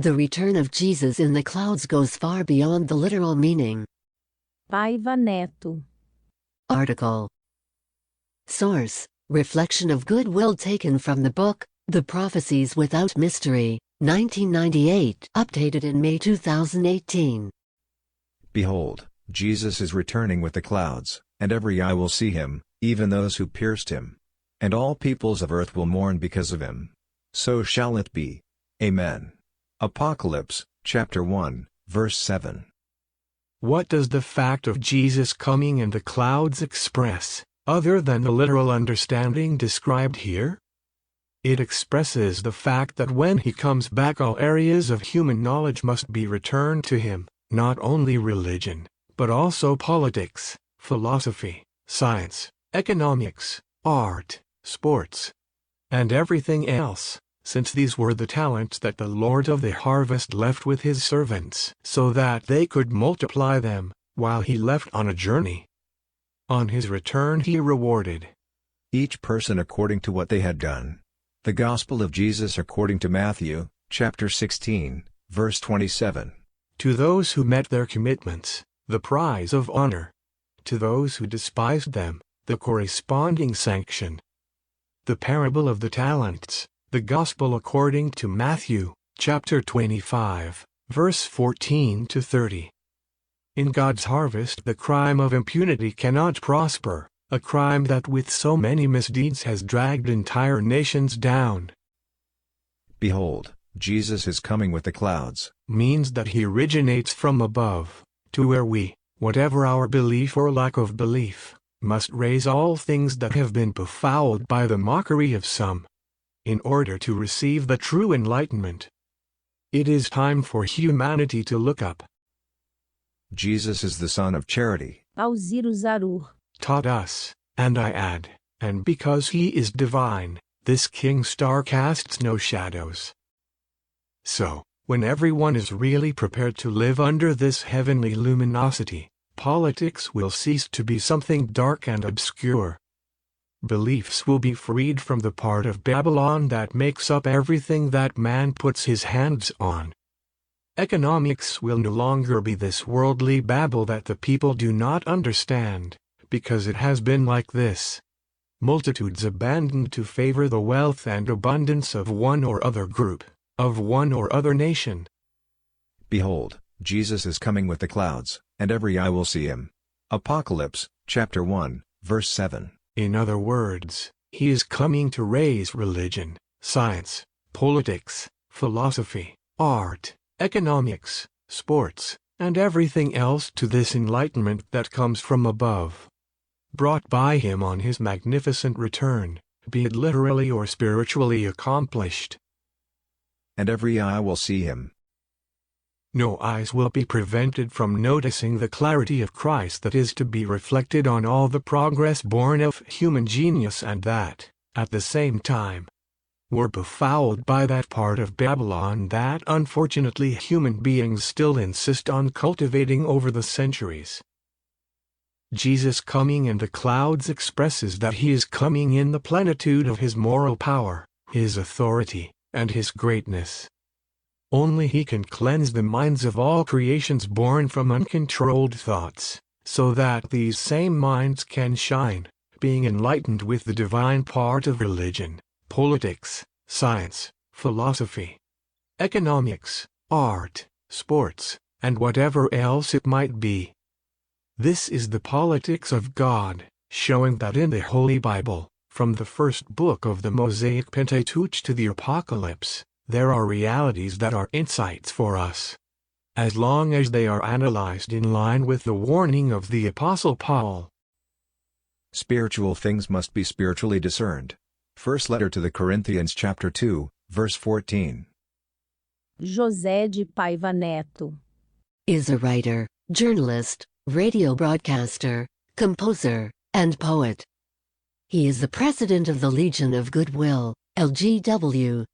The return of Jesus in the clouds goes far beyond the literal meaning. Paiva Netto. Article. Source: Reflection of Goodwill taken from the book, The Prophecies Without Mystery, 1998, updated in May 2018. Behold, Jesus is returning with the clouds, and every eye will see him, even those who pierced him. And all peoples of earth will mourn because of him. So shall it be. Amen. Apocalypse, chapter 1, verse 7. What does the fact of Jesus coming in the clouds express, other than the literal understanding described here? It expresses the fact that when he comes back, all areas of human knowledge must be returned to him, not only religion, but also politics, philosophy, science, economics, art, sports, and everything else, since these were the talents that the Lord of the harvest left with his servants, so that they could multiply them, while he left on a journey. On his return he rewarded each person according to what they had done. The Gospel of Jesus according to Matthew, chapter 16, verse 27. To those who met their commitments, the prize of honor. To those who despised them, the corresponding sanction. The parable of the talents, the Gospel according to Matthew, chapter 25, verse 14 to 30. In God's harvest the crime of impunity cannot prosper, a crime that with so many misdeeds has dragged entire nations down. Behold, Jesus is coming with the clouds, means that he originates from above, to where we, whatever our belief or lack of belief, must raise all things that have been befouled by the mockery of some, in order to receive the true enlightenment. It is time for humanity to look up. Jesus is the Son of Charity, taught us, and I add, and because he is divine, this King Star casts no shadows. So, when everyone is really prepared to live under this heavenly luminosity, politics will cease to be something dark and obscure. Beliefs will be freed from the part of Babylon that makes up everything that man puts his hands on. Economics will no longer be this worldly babble that the people do not understand, because it has been like this. Multitudes abandoned to favor the wealth and abundance of one or other group, of one or other nation. Behold, Jesus is coming with the clouds, and every eye will see him. Apocalypse, chapter 1, verse 7. In other words, he is coming to raise religion, science, politics, philosophy, art, economics, sports, and everything else to this enlightenment that comes from above, brought by him on his magnificent return, be it literally or spiritually accomplished. And every eye will see him. No eyes will be prevented from noticing the clarity of Christ that is to be reflected on all the progress born of human genius and that, at the same time, were befouled by that part of Babylon that unfortunately human beings still insist on cultivating over the centuries. Jesus coming in the clouds expresses that he is coming in the plenitude of his moral power, his authority, and his greatness. Only he can cleanse the minds of all creations born from uncontrolled thoughts, so that these same minds can shine, being enlightened with the divine part of religion, politics, science, philosophy, economics, art, sports, and whatever else it might be. This is the politics of God, showing that in the Holy Bible, from the first book of the Mosaic Pentateuch to the Apocalypse, there are realities that are insights for us, as long as they are analyzed in line with the warning of the Apostle Paul. Spiritual things must be spiritually discerned. First letter to the Corinthians chapter 2, verse 14. José de Paiva Netto is a writer, journalist, radio broadcaster, composer, and poet. He is the president of the Legion of Goodwill, LGW,